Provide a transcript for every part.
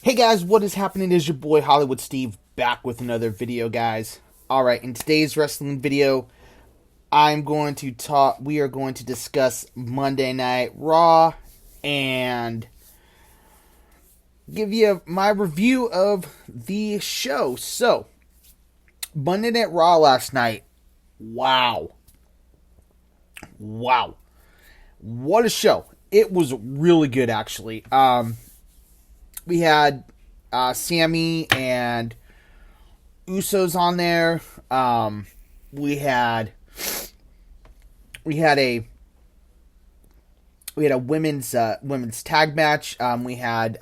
Hey guys, what is happening? It is your boy Hollywood Steve back with another video, guys. Alright, in today's wrestling video, we are going to discuss Monday Night Raw and give you my review of the show. So, Monday Night Raw last night, wow. What a show. It was really good, actually. We had Sammy and Usos on there. We had a women's tag match. We had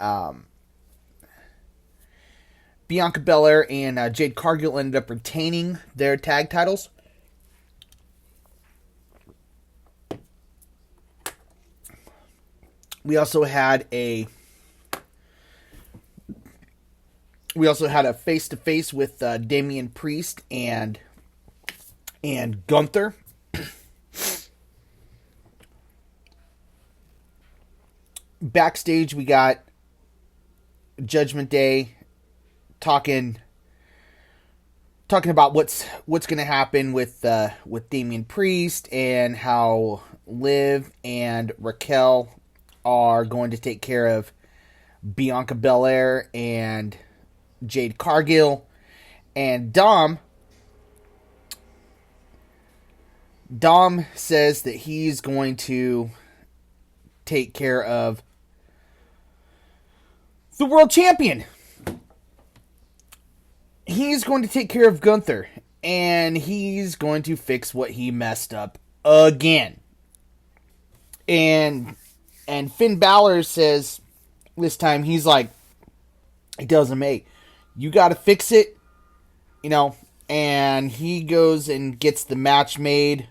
Bianca Belair and Jade Cargill ended up retaining their tag titles. We also had a face-to-face with Damian Priest and Gunther. Backstage, we got Judgment Day talking about what's going to happen with Damian Priest and how Liv and Raquel are going to take care of Bianca Belair and Jade Cargill. And Dom says that he's going to take care of the world champion. He's going to take care of Gunther, and he's going to fix what he messed up again. And Finn Balor says this time, he tells him, hey, you got to fix it, and he goes and gets the match made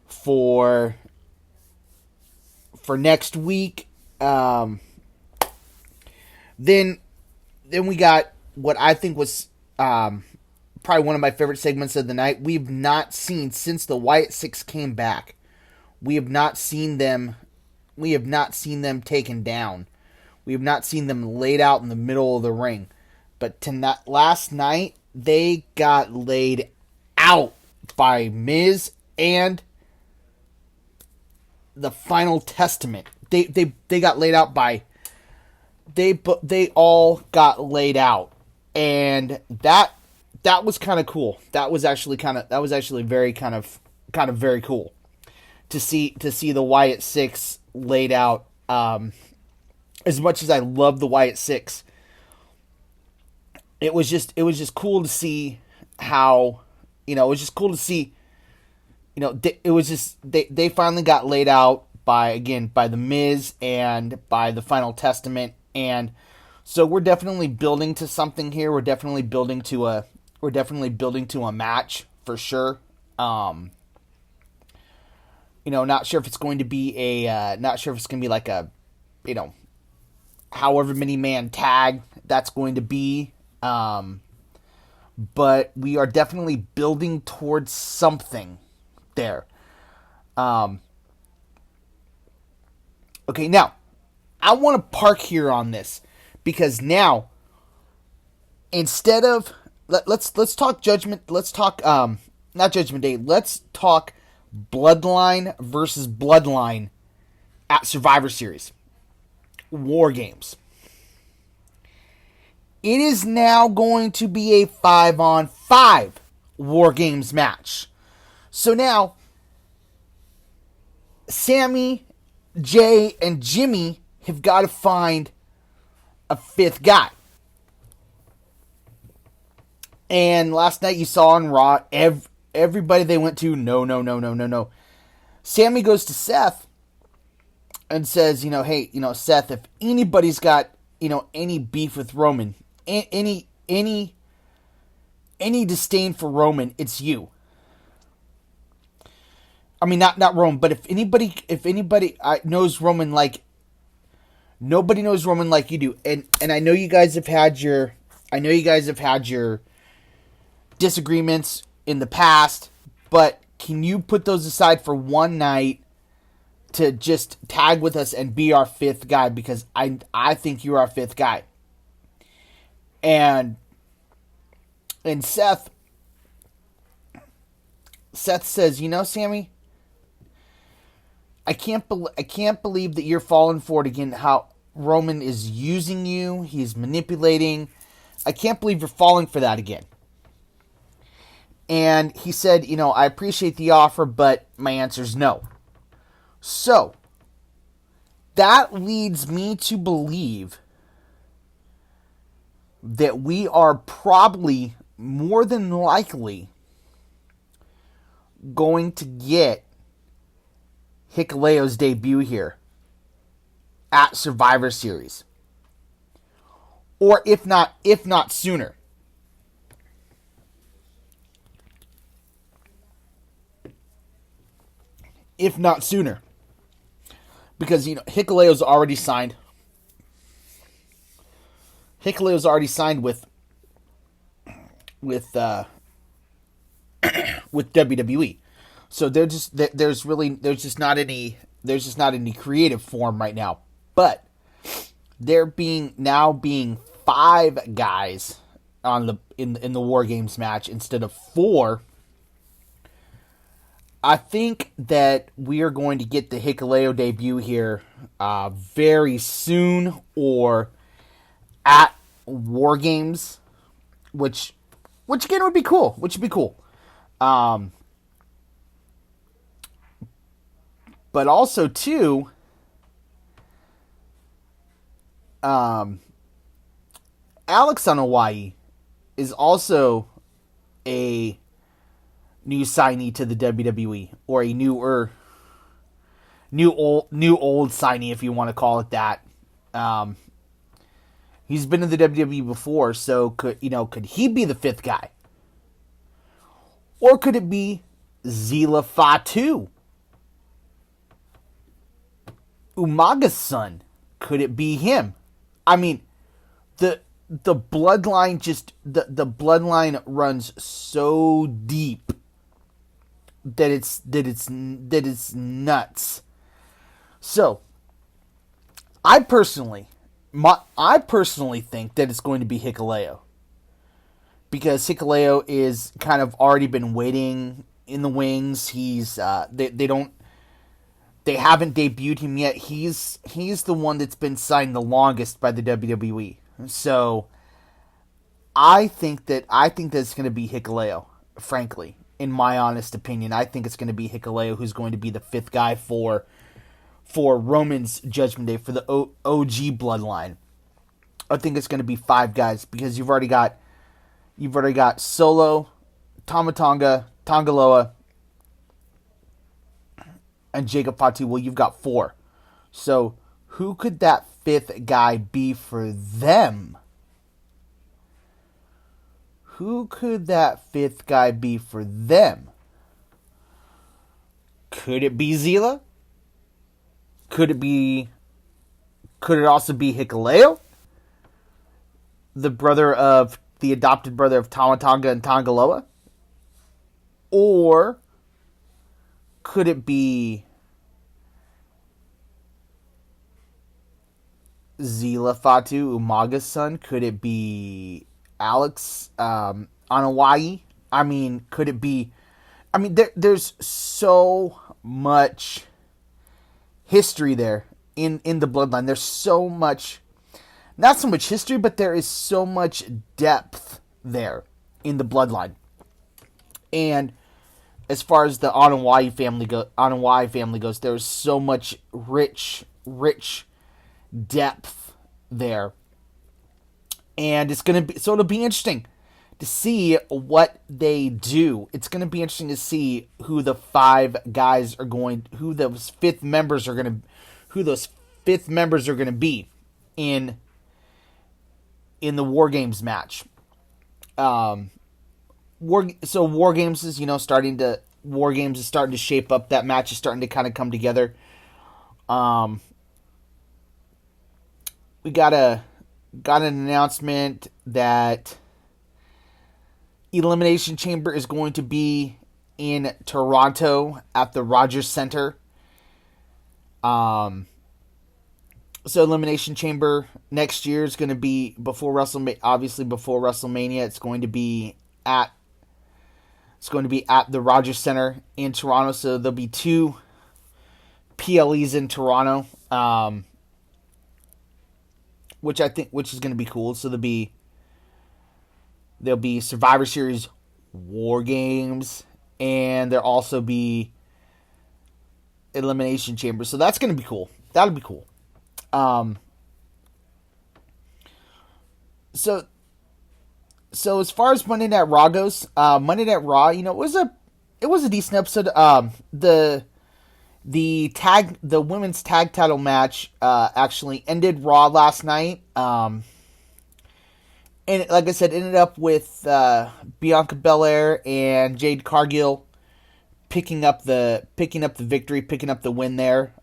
for next week. Then we got what I think was probably one of my favorite segments of the night. We've not seen, since the Wyatt Six came back, we have not seen them taken down. We have not seen them laid out in the middle of the ring. But last night, they got laid out by Miz and the Final Testament. They got laid out by... They all got laid out. And that was kind of cool. That was actually very very cool to see the Wyatt Six laid out. As much as I love the Wyatt Six, it was just cool to see how, it was just cool to see, they finally got laid out by the Miz and by the Final Testament. And so we're definitely building to something here. We're definitely building to a match for sure. Not sure if it's going to be like a, however many man tag that's going to be. But we are definitely building towards something there. Okay, now I want to park here on this because now instead of let's talk Judgment. Let's talk not Judgment Day. Let's talk Bloodline versus Bloodline at Survivor Series. War Games. It is now going to be a 5-on-5 War Games match. So now, Sammy, Jay, and Jimmy have got to find a fifth guy. And last night you saw on Raw, everybody they went to, no. Sammy goes to Seth and says, hey, Seth, if anybody's got, any beef with Roman, any disdain for Roman, it's you. I mean, not Roman, but if anybody knows Roman like, nobody knows Roman like you do. And I know you guys have had your disagreements in the past, but can you put those aside for one night to just tag with us and be our fifth guy? Because I think you're our fifth guy. And Seth says, Sammy, I can't believe that you're falling for it again. How Roman is using you, he's manipulating. I can't believe you're falling for that again. And he said, I appreciate the offer, but my answer is no. So that leads me to believe that we are probably more than likely going to get Hikuleo's debut here at Survivor Series. Or if not sooner. If not sooner. Because, Hikuleo's already signed. Hikuleo's already signed with WWE. So there's just not any creative form right now. But there being 5 guys in the War Games match instead of 4, I think that we are going to get the Hikuleo debut here very soon, or at War Games, which again would be cool. But also too, Alex on Hawaii is also a new signee to the WWE, or a new old signee, if you want to call it that. He's been in the WWE before, so could he be the 5th guy? Or could it be Zila Fatu, Umaga's son? Could it be him? I mean, the bloodline the bloodline runs so deep that it's nuts. So, I personally think that it's going to be Hikuleo, because Hikuleo is kind of already been waiting in the wings. He's they haven't debuted him yet. He's the one that's been signed the longest by the WWE. So I think that it's going to be Hikuleo. Frankly, in my honest opinion, I think it's going to be Hikuleo who's going to be the 5th guy for Roman's Judgment Day, for the OG Bloodline. I think it's going to be 5 guys, because you've already got Solo, Tama Tonga, Tonga Loa, and Jacob Fatu. Well, you've got 4. So who could that 5th guy be for them? Who could that 5th guy be for them? Could it be Zila? Could it also be Hikuleo? The adopted brother of Tama Tonga and Tonga Loa? Or could it be Zila Fatu, Umaga's son? Could it be Alex on Hawaii? I mean, could it be... I mean, there's so much history there in the bloodline. There's so much... Not so much history, but there is so much depth there in the bloodline. And as far as the Hawaii family goes, there is so much rich depth there. And it'll be interesting to see what they do. It's going to be interesting to see who the 5 guys are going, who those 5th members are going to be in the War Games match. War Games is starting to shape up. That match is starting to kind of come together. We got an announcement that Elimination Chamber is going to be in Toronto at the Rogers Center. So Elimination Chamber next year is going to be before WrestleMania. Obviously, before WrestleMania, it's going to be at the Rogers Center in Toronto. So there'll be 2 PLEs in Toronto, which is going to be cool. So there'll be Survivor Series War Games, and there'll also be Elimination Chamber. So that's going to be cool. That'll be cool. So as far as Monday Night Raw goes, Monday Night Raw, it was a decent episode. The women's tag title match actually ended Raw last night. And like I said, ended up with Bianca Belair and Jade Cargill picking up the victory, picking up the win there.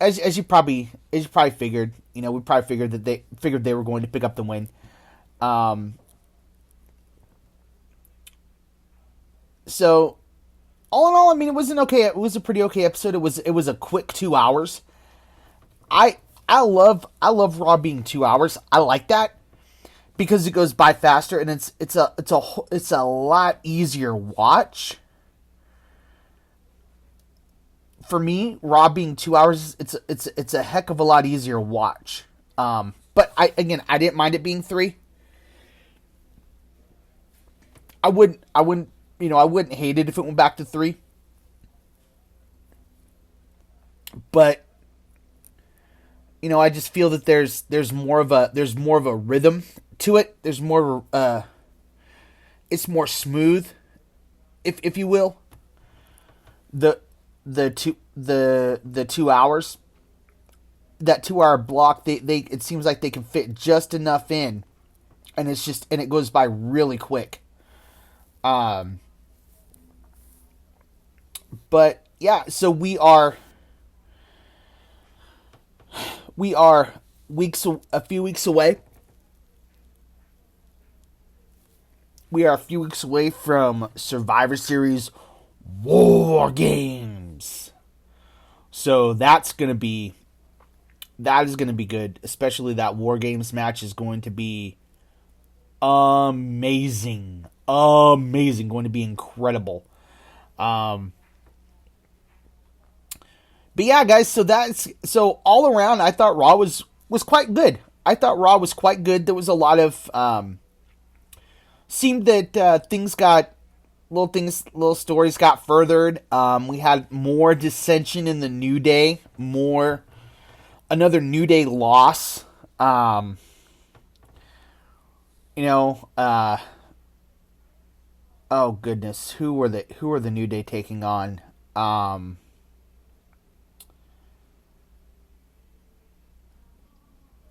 As you probably figured, we probably figured that they were going to pick up the win. So all in all, I mean, it was an okay. It was a pretty okay episode. It was a quick 2 hours. I love Raw being 2 hours. I like that because it goes by faster and it's a lot easier watch. For me, Raw being 2 hours, it's a heck of a lot easier watch. But I didn't mind it being 3. I wouldn't hate it if it went back to 3. But I just feel that there's more of a rhythm to it. There's more it's more smooth, if you will. The 2 hours, that 2 hour block, they it seems like they can fit just enough in, and it goes by really quick. But yeah, so we are a few weeks away. We are a few weeks away from Survivor Series War Games. So that is going to be good, especially that War Games match is going to be amazing. Going to be incredible. But yeah, guys, so all around I thought Raw was quite good. There was a lot of seemed that little stories got furthered. We had more dissension in the New Day, another New Day loss. Oh goodness, who are the New Day taking on?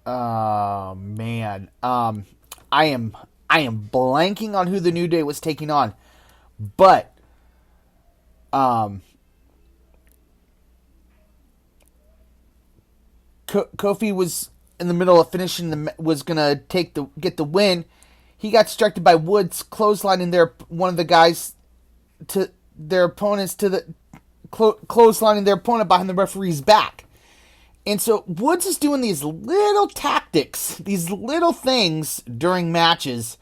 Oh man. I am blanking on who the New Day was taking on. But Kofi was in the middle of finishing was gonna get the win. He got distracted by Woods clotheslining one of the guys to their opponents to the clotheslining their opponent behind the referee's back. And so Woods is doing these little tactics, these little things during matches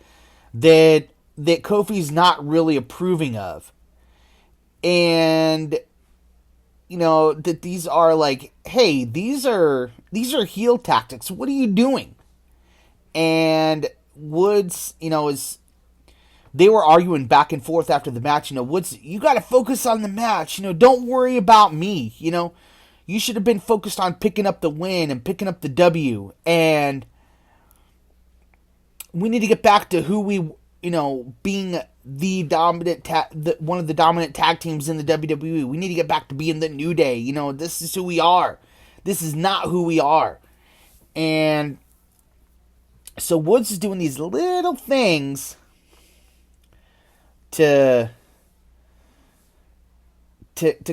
that Kofi's not really approving of. And that these are like, hey, these are heel tactics. What are you doing? And Woods, they were arguing back and forth after the match. Woods, you got to focus on the match. Don't worry about me. You should have been focused on picking up the win and picking up the W. And we need to get back to who we, being the dominant, one of the dominant tag teams in the WWE. We need to get back to being the New Day. This is who we are. This is not who we are. And so Woods is doing these little things to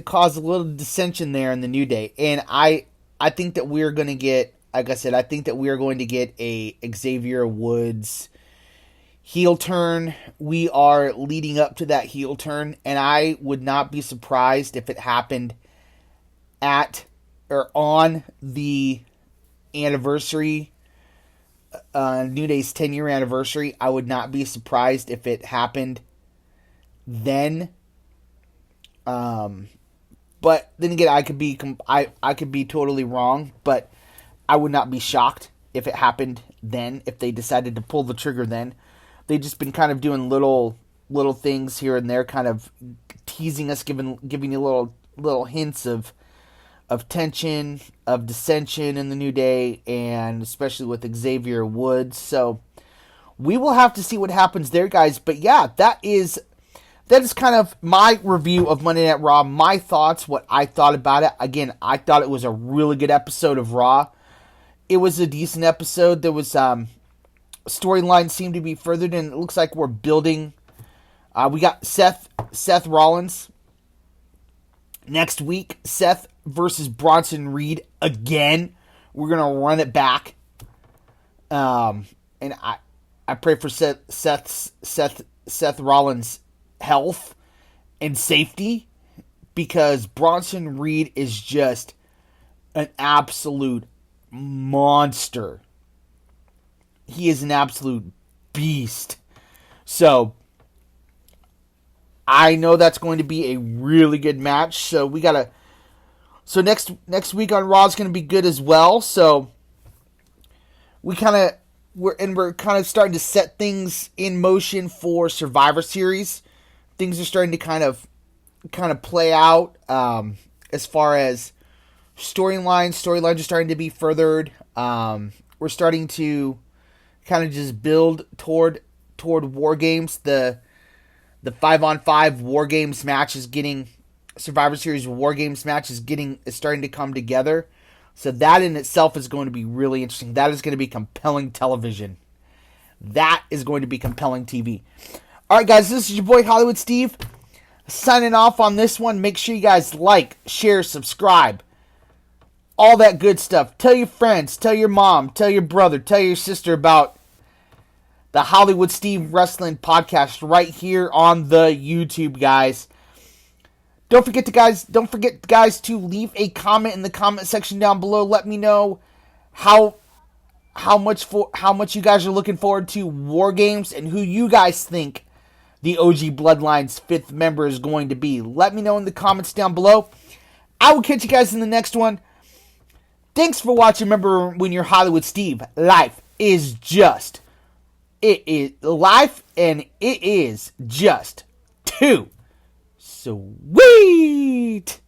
cause a little dissension there in the New Day. And I think that we're going to get, like I said, I think that we are going to get a Xavier Woods heel turn. We are leading up to that heel turn, and I would not be surprised if it happened at or on the anniversary, New Day's 10-year anniversary. I would not be surprised if it happened then. But then again, I could be totally wrong, but I would not be shocked if it happened then, if they decided to pull the trigger then. They've just been kind of doing little things here and there, kind of teasing us, giving you little hints of tension, of dissension in the New Day, and especially with Xavier Woods. So we will have to see what happens there, guys. But yeah, that is kind of my review of Monday Night Raw, my thoughts, what I thought about it. Again, I thought it was a really good episode of Raw. It was a decent episode. There was storyline seemed to be furthered, and it looks like we're building. We got Seth Rollins next week. Seth versus Bronson Reed again. We're gonna run it back. And I pray for Seth Rollins' health and safety, because Bronson Reed is just an absolute monster. He is an absolute beast. So I know that's going to be a really good match. So next week on Raw is going to be good as well. So we're kind of starting to set things in motion for Survivor Series. Things are starting to kind of play out as far as storylines are starting to be furthered. We're starting to kind of just build toward War Games. The 5-on-5 War Games match is getting, Survivor Series War Games match is starting to come together. So that in itself is going to be really interesting. That is going to be compelling television. That is going to be compelling TV. All right, guys, this is your boy Hollywood Steve signing off on this one. Make sure you guys like, share, subscribe, all that good stuff. Tell your friends, tell your mom, tell your brother, tell your sister about the Hollywood Steve Wrestling Podcast right here on the YouTube, guys. Don't forget, guys, to leave a comment in the comment section down below. Let me know how much you guys are looking forward to War Games and who you guys think the OG Bloodline's 5th member is going to be. Let me know in the comments down below. I will catch you guys in the next one. Thanks for watching. Remember, when you're Hollywood Steve, life is just too sweet.